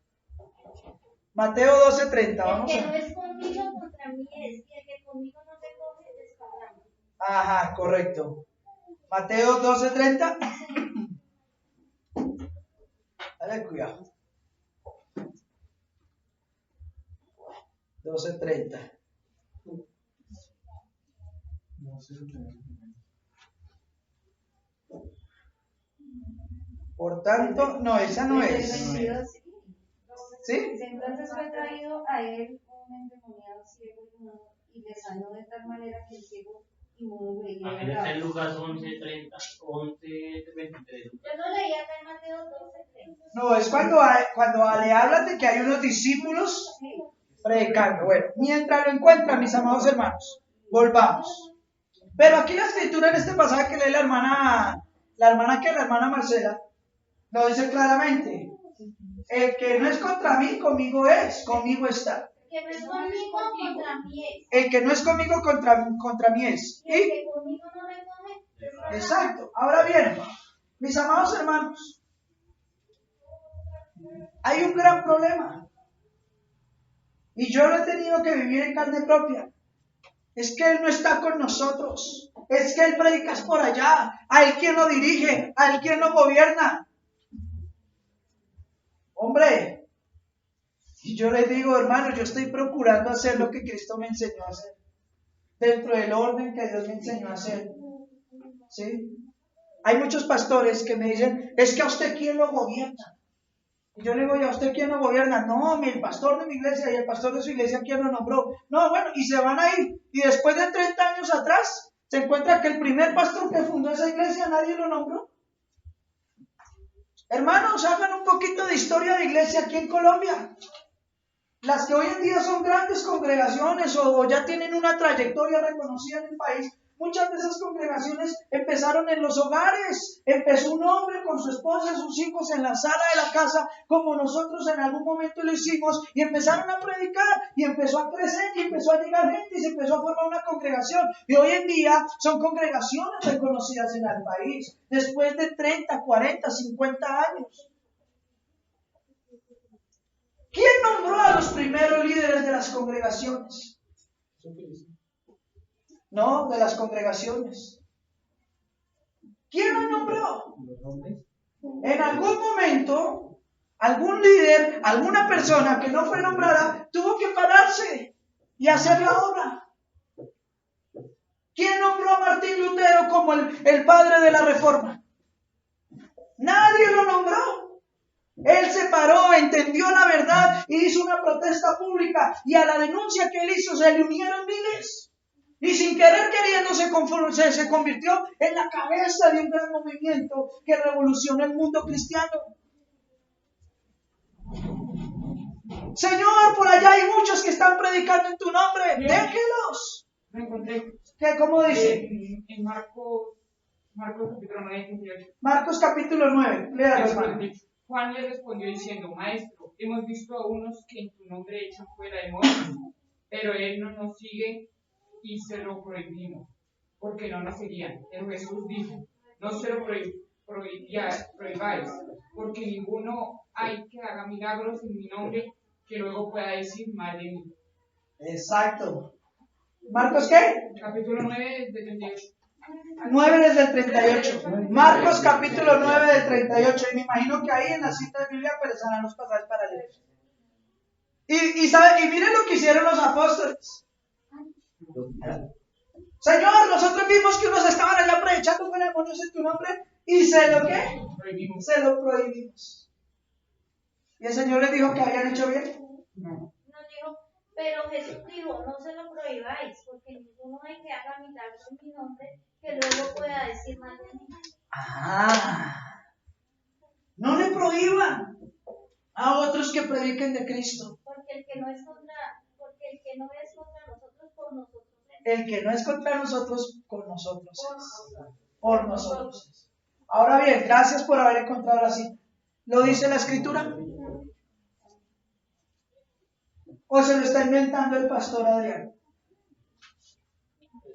Mateo 12:30, vamos El que a no es conmigo contra mí es, y el que conmigo no se coge desparrama. Ajá, correcto. Mateo 12:30. Dale cuidado. 12:30. Por tanto, no, esa no es. ¿Sí? Entonces fue traído a él un endemoniado ciego y mudo, y le sanó de tal manera que el ciego y mudo veía. Aquí está en Lucas 11:30, 11:23. Yo no leía acá en Mateo 12:30. No, es cuando le hablan de que hay unos discípulos predicando. Bueno, mientras lo encuentran, mis amados hermanos, volvamos. Pero aquí la escritura en este pasaje que lee la hermana Marcela, lo dice claramente. El que no es contra mí, conmigo es, conmigo está. El que no es conmigo contra mí es. El que no es conmigo, contra mí es. Y el que conmigo no me coge desparrama. Exacto. Ahora bien, mis amados hermanos, hay un gran problema. Y yo lo he tenido que vivir en carne propia. Es que Él no está con nosotros. Es que Él predica por allá. A Él quien lo dirige, a Él quien lo gobierna. Hombre, y yo les digo, hermano, yo estoy procurando hacer lo que Cristo me enseñó a hacer. Dentro del orden que Dios me enseñó a hacer. ¿Sí? Hay muchos pastores que me dicen, es que a usted quién lo gobierna. Y yo le digo, ¿y a usted quién lo gobierna? No, el pastor de mi iglesia y el pastor de su iglesia, ¿quién lo nombró? No, bueno, y se van a ir. Y después de 30 años atrás, se encuentra que el primer pastor que fundó esa iglesia, nadie lo nombró. Hermanos, hagan un poquito de historia de iglesia aquí en Colombia. Las que hoy en día son grandes congregaciones o ya tienen una trayectoria reconocida en el país, Muchas de esas congregaciones empezaron en los hogares. Empezó un hombre con su esposa y sus hijos en la sala de la casa, como nosotros en algún momento lo hicimos, y empezaron a predicar, y empezó a crecer, y empezó a llegar gente, y se empezó a formar una congregación. Y hoy en día son congregaciones reconocidas en el país, después de 30, 40, 50 años. ¿Quién nombró a los primeros líderes de las congregaciones? No, de las congregaciones. ¿Quién los nombró? En algún momento, algún líder, alguna persona que no fue nombrada, tuvo que pararse y hacer la obra. ¿Quién nombró a Martín Lutero como el padre de la Reforma? Nadie lo nombró. Él se paró, entendió la verdad y hizo una protesta pública, y a la denuncia que él hizo se le unieron miles. Y sin querer queriendo se convirtió en la cabeza de un gran movimiento que revolucionó el mundo cristiano. Señor, por allá hay muchos que están predicando en tu nombre. Déjelos. Me encontré ¿Qué? ¿Cómo dice? en Marcos capítulo 9, 28. Marcos capítulo 9. Léalo, hermano. Juan le respondió diciendo: Maestro, hemos visto a unos que en tu nombre echan fuera demonios, pero él no nos sigue y se lo prohibimos, porque no nos seguían. Pero Jesús dijo: No se lo prohibáis, porque ninguno hay que haga milagros en mi nombre que luego pueda decir mal de mí. Exacto. ¿Marcos qué? Capítulo 9, de 38. 9 desde el 38. Marcos capítulo 9 del 38. Y me imagino que ahí en la cita de Biblia aparecerán los pasajes para leer. Y miren lo que hicieron los apóstoles. Señor, nosotros vimos que unos estaban allá predicando con demonios en tu nombre, y se lo prohibimos. Y el Señor les dijo que habían hecho bien. No. Nos dijo, pero Jesús dijo, no se lo prohibáis, porque ninguno hay que haga milagros en mi nombre que luego pueda decir mal de mí. No le prohíban a otros que prediquen de Cristo. Porque el que no es contra nosotros, por nosotros es. El que no es contra nosotros, con nosotros es. Por nosotros es. Ahora bien, gracias por haber encontrado la cita. ¿Lo dice la Escritura? ¿O se lo está inventando el pastor Adrián?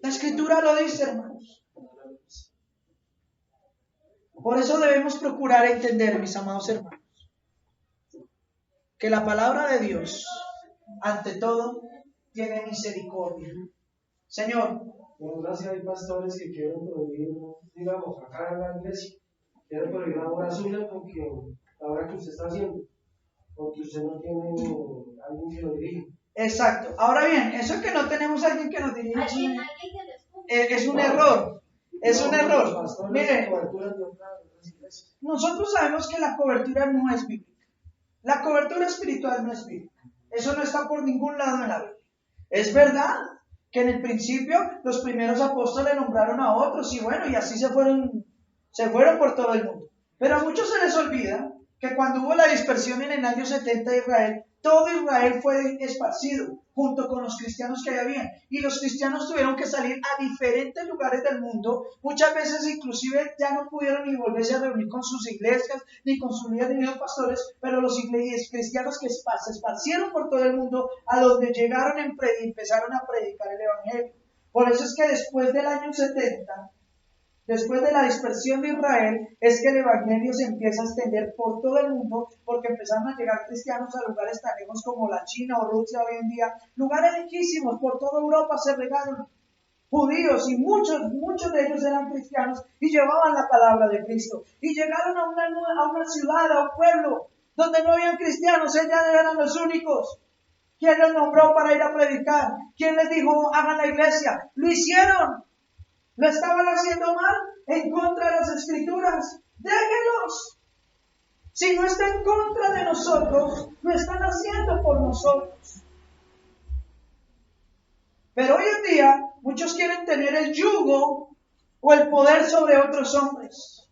La Escritura lo dice, hermanos. Por eso debemos procurar entender, mis amados hermanos, que la palabra de Dios, ante todo, tiene misericordia. Señor. Bueno, gracias. Hay pastores que quieren prohibir, digamos, acá en la iglesia, quieren prohibir la obra suya porque la obra que usted está haciendo, porque usted no tiene alguien que lo dirige. Exacto. Ahora bien, eso que no tenemos alguien que nos dirija es un error. Es un error. Miren, nosotros sabemos que la cobertura no es bíblica. La cobertura espiritual no es bíblica. Eso no está por ningún lado en la Biblia. Es verdad que en el principio los primeros apóstoles nombraron a otros, y bueno, y así se fueron por todo el mundo. Pero a muchos se les olvida que cuando hubo la dispersión en el año 70 de Israel, todo Israel fue esparcido junto con los cristianos que había, y los cristianos tuvieron que salir a diferentes lugares del mundo. Muchas veces inclusive ya no pudieron ni volverse a reunir con sus iglesias ni con sus líderes ni los pastores, pero los cristianos que se esparcieron por todo el mundo, a donde llegaron empezaron a predicar el evangelio. Por eso es que después del año 70, después de la dispersión de Israel, es que el evangelio se empieza a extender por todo el mundo, porque empezaron a llegar cristianos a lugares tan lejos como la China o Rusia hoy en día, lugares lejísimos. Por toda Europa se regaron judíos, y muchos de ellos eran cristianos y llevaban la palabra de Cristo. Y llegaron a una ciudad, a un pueblo donde no habían cristianos, ellos eran los únicos. ¿Quién los nombró para ir a predicar? ¿Quién les dijo hagan la iglesia? Lo hicieron. ¿Lo estaban haciendo mal? En contra de las Escrituras. Déjenlos. Si no está en contra de nosotros, lo están haciendo por nosotros. Pero hoy en día, muchos quieren tener el yugo o el poder sobre otros hombres.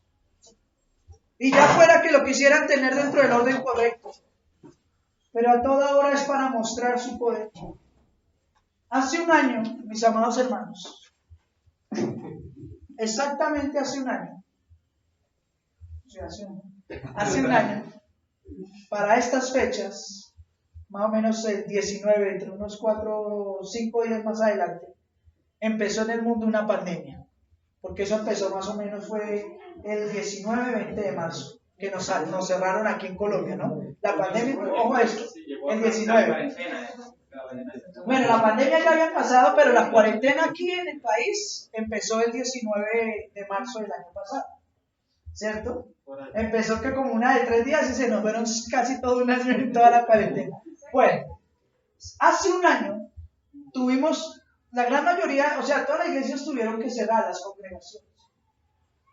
Y ya fuera que lo quisieran tener dentro del orden correcto. Pero a toda hora es para mostrar su poder. Hace un año, mis amados hermanos, exactamente hace un año, sí, hace un año, para estas fechas, más o menos el 19, entre unos 4 o 5 días más adelante, empezó en el mundo una pandemia, porque eso empezó más o menos fue el 19-20 de marzo, que nos cerraron aquí en Colombia, ¿no? La pandemia, ojo a esto, el 19. Bueno, la pandemia ya había pasado, pero la cuarentena aquí en el país empezó el 19 de marzo del año pasado, ¿cierto? Empezó que como una de 3 días y se nos fueron casi todo un año en toda la cuarentena. Bueno, hace un año tuvimos, la gran mayoría, o sea, todas las iglesias tuvieron que cerrar las congregaciones.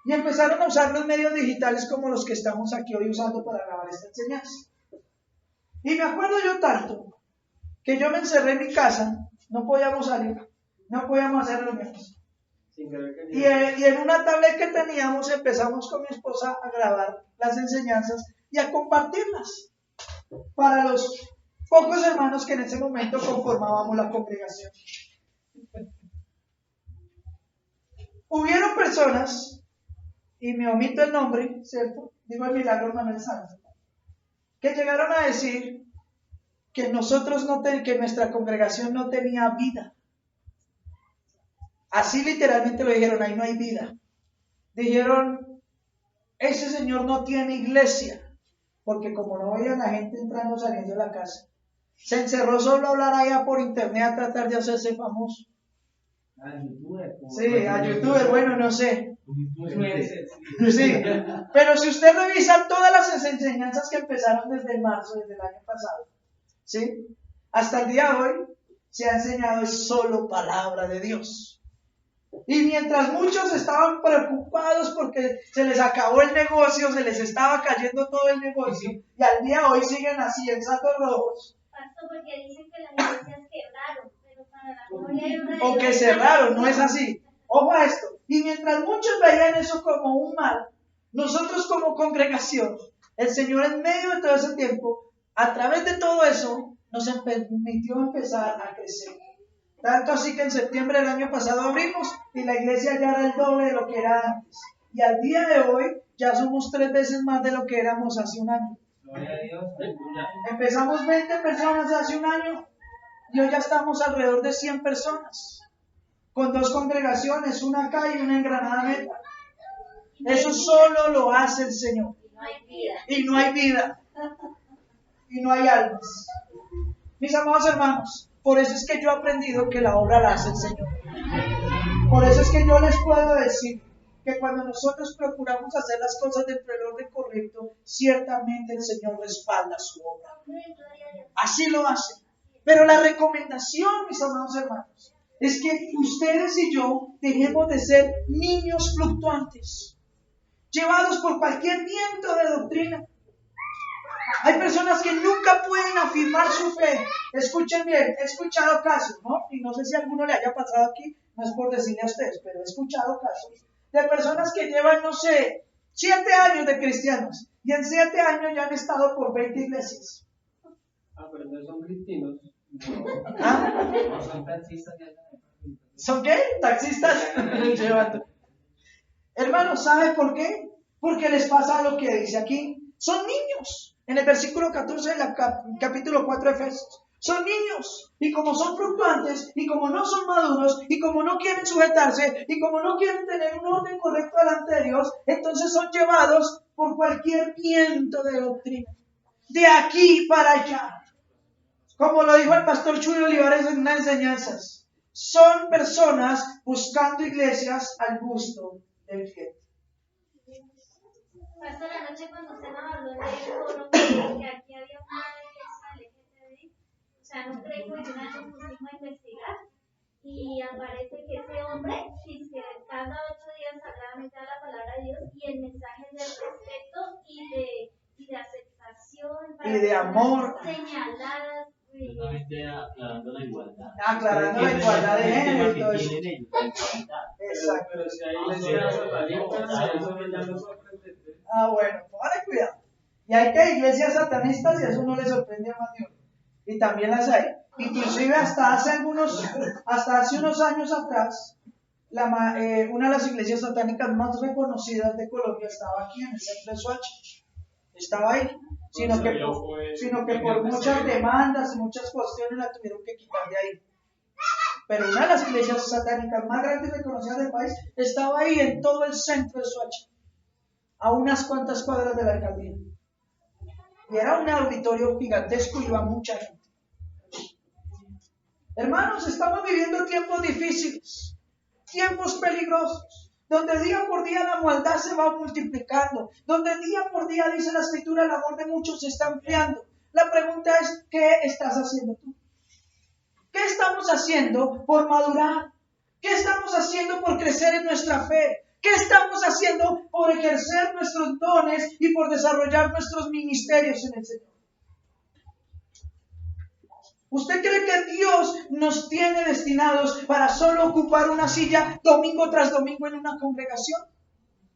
Y empezaron a usar los medios digitales como los que estamos aquí hoy usando para grabar esta enseñanza. Y me acuerdo yo tanto que yo me encerré en mi casa, no podíamos salir, no podíamos hacer reuniones. Y en una tablet que teníamos empezamos con mi esposa a grabar las enseñanzas y a compartirlas para los pocos hermanos que en ese momento conformábamos la congregación. Hubieron personas, y me omito el nombre, ¿cierto? Digo el Milagro Manuel Santos, que llegaron a decir que que nuestra congregación no tenía vida. Así literalmente lo dijeron, ahí no hay vida. Dijeron, ese señor no tiene iglesia, porque como no veía la gente entrando saliendo de la casa, se encerró solo a hablar allá por internet a tratar de hacerse famoso. A youtuber. Sí, a youtuber, bueno, no sé. Sí, pero si usted revisa todas las enseñanzas que empezaron desde marzo, desde el año pasado, ¿sí? Hasta el día de hoy se ha enseñado es solo palabra de Dios. Y mientras muchos estaban preocupados porque se les acabó el negocio, se les estaba cayendo todo el negocio, y al día de hoy siguen así en sacos rojos. Pastor, porque dicen que las iglesias quebraron, pero para la gloria de Dios. O que cerraron, no es así. Ojo a esto. Y mientras muchos veían eso como un mal, nosotros como congregación, el Señor en medio de todo ese tiempo, a través de todo eso, nos permitió empezar a crecer. Tanto así que en septiembre del año pasado abrimos y la iglesia ya era el doble de lo que era antes. Y al día de hoy ya somos 3 veces más de lo que éramos hace un año. Empezamos 20 personas hace un año y hoy ya estamos alrededor de 100 personas. Con 2 congregaciones, una acá y una en Granada Meta. Eso solo lo hace el Señor. Y no hay vida. Y no hay almas. Mis amados hermanos, por eso es que yo he aprendido que la obra la hace el Señor. Por eso es que yo les puedo decir que cuando nosotros procuramos hacer las cosas dentro del orden correcto, ciertamente el Señor respalda su obra. Así lo hace. Pero la recomendación, mis amados hermanos, es que ustedes y yo dejemos de ser niños fluctuantes, llevados por cualquier viento de doctrina. Hay personas que nunca pueden afirmar su fe. Escuchen bien, he escuchado casos, ¿no? Y no sé si a alguno le haya pasado aquí, no es por decirle a ustedes, pero he escuchado casos de personas que llevan, no sé, 7 años de cristianos y en 7 años ya han estado por 20 iglesias. Pero no son cristianos. ¿Ah? No son taxistas. ¿Son qué? ¿Taxistas? Llevando. Hermanos, ¿sabe por qué? Porque les pasa lo que dice aquí. Son niños. En el versículo 14 del capítulo 4 de Efesios. Son niños. Y como son fluctuantes, y como no son maduros, y como no quieren sujetarse, y como no quieren tener un orden correcto delante de Dios, entonces son llevados por cualquier viento de doctrina. De aquí para allá. Como lo dijo el pastor Chuy Olivares en unas enseñanzas. Son personas buscando iglesias al gusto del cliente. Pastor, la noche cuando usted nos habló del foro, que aquí había una iglesia LGTBI, o sea, no creo que una vez nos pusimos a investigar y aparece que ese hombre, si se cada 8 días hablaba mitad de la palabra de Dios y el mensaje de respeto y de aceptación para y de amor, señaladas. Justamente aclarando la igualdad. Aclarando la igualdad de género y todo eso. Exacto. Pero si hay iglesias satanistas, eso ya no sorprende. Bueno, póngale cuidado. Y hay que iglesias satanistas y eso no le sorprende a más de uno. Y también las hay. Inclusive hasta hace unos años atrás, una de las iglesias satánicas más reconocidas de Colombia estaba aquí en el centro de Soacha. Estaba ahí, sino que por muchas demandas y muchas cuestiones la tuvieron que quitar de ahí. Pero una de las iglesias satánicas más grandes y reconocidas del país estaba ahí en todo el centro de Soacha, a unas cuantas cuadras de la alcaldía. Y era un auditorio gigantesco y iba mucha gente. Hermanos, estamos viviendo tiempos difíciles, tiempos peligrosos, donde día por día la maldad se va multiplicando, donde día por día, dice la Escritura, el amor de muchos se está enfriando. La pregunta es, ¿qué estás haciendo tú? ¿Qué estamos haciendo por madurar? ¿Qué estamos haciendo por crecer en nuestra fe? ¿Qué estamos haciendo por ejercer nuestros dones y por desarrollar nuestros ministerios en el Señor? ¿Usted cree que Dios nos tiene destinados para solo ocupar una silla domingo tras domingo en una congregación?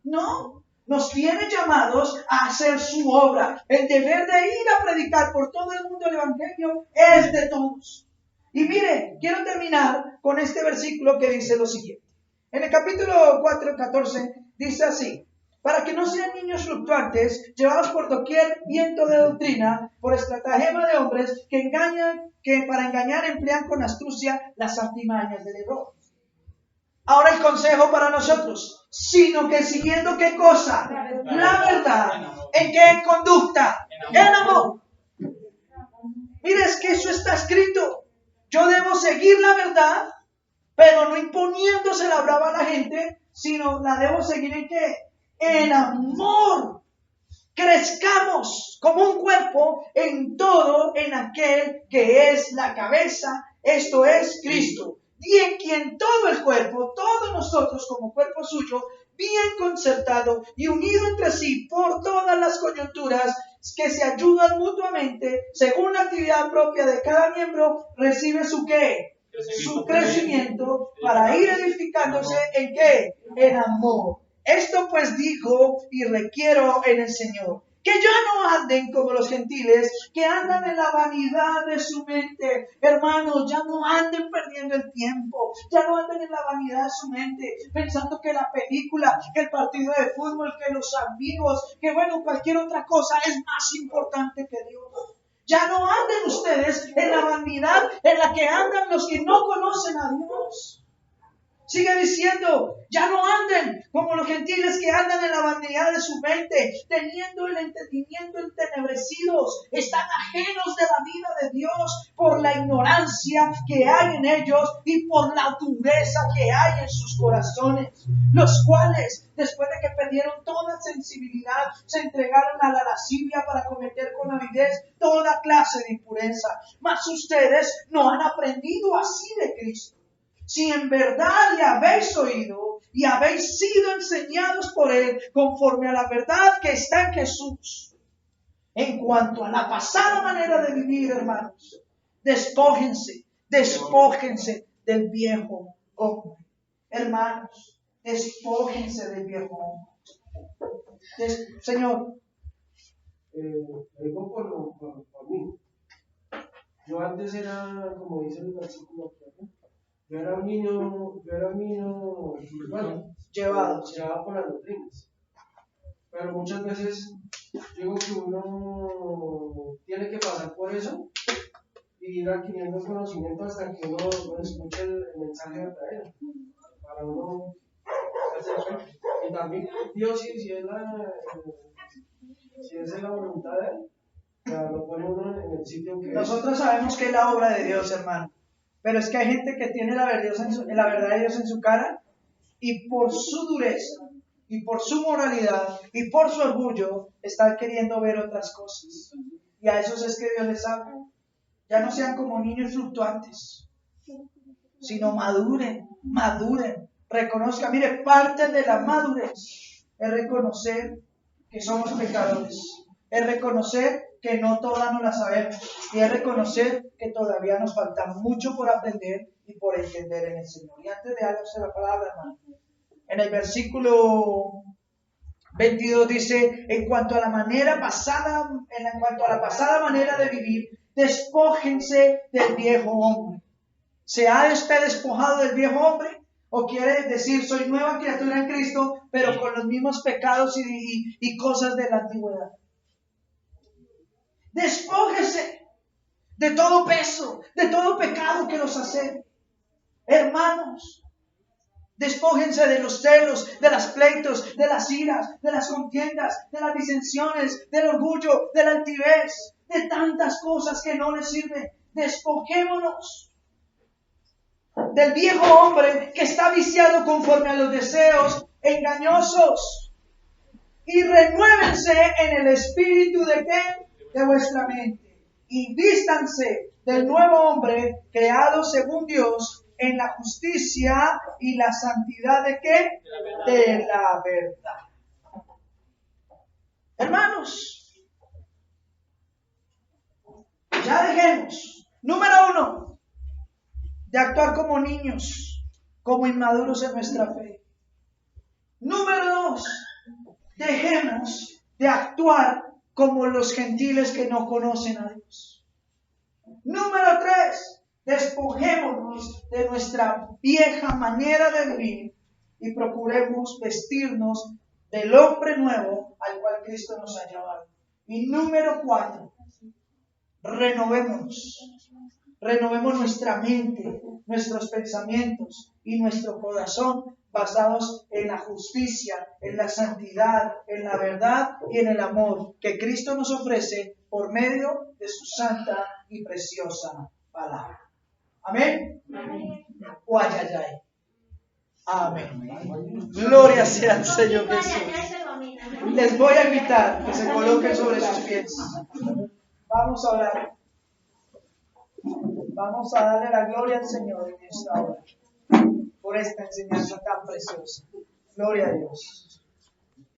No, nos tiene llamados a hacer su obra. El deber de ir a predicar por todo el mundo el Evangelio es de todos. Y mire, quiero terminar con este versículo que dice lo siguiente. En el capítulo 4:14 dice así: para que no sean niños fluctuantes, llevados por doquier viento de doctrina, por estratagema de hombres que para engañar emplean con astucia las artimañas del error. Ahora el consejo para nosotros, sino que siguiendo ¿qué cosa? La verdad. ¿En qué conducta? En amor. Mira, es que eso está escrito. Yo debo seguir la verdad, pero no imponiéndose la brava a la gente, sino la debo seguir en ¿qué? En amor. Crezcamos como un cuerpo en todo, en aquel que es la cabeza, esto es Cristo. Y en quien todo el cuerpo, todos nosotros como cuerpo suyo, bien concertado y unido entre sí por todas las coyunturas que se ayudan mutuamente, según la actividad propia de cada miembro, recibe su ¿qué? Su crecimiento para ir edificándose ¿en qué? En amor. Esto pues digo y requiero en el Señor, que ya no anden como los gentiles, que andan en la vanidad de su mente. Hermanos, ya no anden perdiendo el tiempo, ya no anden en la vanidad de su mente, pensando que la película, que el partido de fútbol, que los amigos, que bueno, cualquier otra cosa es más importante que Dios. Ya no anden ustedes en la vanidad en la que andan los que no conocen a Dios. Sigue diciendo, ya no anden como los gentiles que andan en la vanidad de su mente, teniendo el entendimiento entenebrecidos, están ajenos de la vida de Dios por la ignorancia que hay en ellos y por la dureza que hay en sus corazones, los cuales, después de que perdieron toda sensibilidad, se entregaron a la lascivia para cometer con avidez toda clase de impureza. Mas ustedes no han aprendido así de Cristo. Si en verdad le habéis oído y habéis sido enseñados por Él conforme a la verdad que está en Jesús. En cuanto a la pasada manera de vivir, hermanos, despójense del viejo hombre. Hermanos, despójense del viejo hombre. Señor. Digo por mí. Yo antes era, como dice el versículo, yo era un niño bueno, llevado por las doctrinas. Pero muchas veces digo que uno tiene que pasar por eso y ir adquiriendo conocimiento hasta que uno escuche el mensaje verdadero. Para uno hacer. Y también Dios, si es la voluntad de Él, lo pone uno en el sitio que nosotros sabemos que es la obra de Dios, hermano. Pero es que hay gente que tiene la verdad de Dios en su cara y por su dureza y por su moralidad y por su orgullo están queriendo ver otras cosas. Y a esos es que Dios les habla. Ya no sean como niños fluctuantes, sino maduren. Reconozcan, mire, parte de la madurez es reconocer que somos pecadores. Es reconocer que no todas nos la sabemos y es reconocer que todavía nos falta mucho por aprender y por entender en el Señor. Y antes de darles la palabra, hermano, en el versículo 22 dice, en cuanto a la pasada manera de vivir, despójense del viejo hombre. ¿Se ha usted despojado del viejo hombre? O quiere decir, soy nueva criatura en Cristo, pero con los mismos pecados y cosas de la antigüedad. Despójese de todo peso, de todo pecado que nos hace. Hermanos, despójense de los celos, de los pleitos, de las iras, de las contiendas, de las disensiones, del orgullo, de la altivez, de tantas cosas que no les sirven. Despojémonos del viejo hombre que está viciado conforme a los deseos engañosos y renuévense en el espíritu de ¿qué? De vuestra mente, y vístanse del nuevo hombre creado según Dios en la justicia y la santidad de ¿qué? De la verdad. Hermanos, ya dejemos. Número 1. De actuar como niños, como inmaduros en nuestra fe. Número 2, dejemos de actuar como los gentiles que no conocen a Dios. Número 3, despojémonos de nuestra vieja manera de vivir y procuremos vestirnos del hombre nuevo al cual Cristo nos ha llamado. Y número 4, renovémonos. Renovemos nuestra mente, nuestros pensamientos y nuestro corazón basados en la justicia, en la santidad, en la verdad y en el amor que Cristo nos ofrece por medio de su santa y preciosa palabra. Amén. O ay, ay, ay. Amén. Gloria sea al Señor Jesús. Les voy a invitar que se coloquen sobre sus pies. Vamos a orar. Vamos a darle la gloria al Señor en esta hora, por esta enseñanza tan preciosa. Gloria a Dios.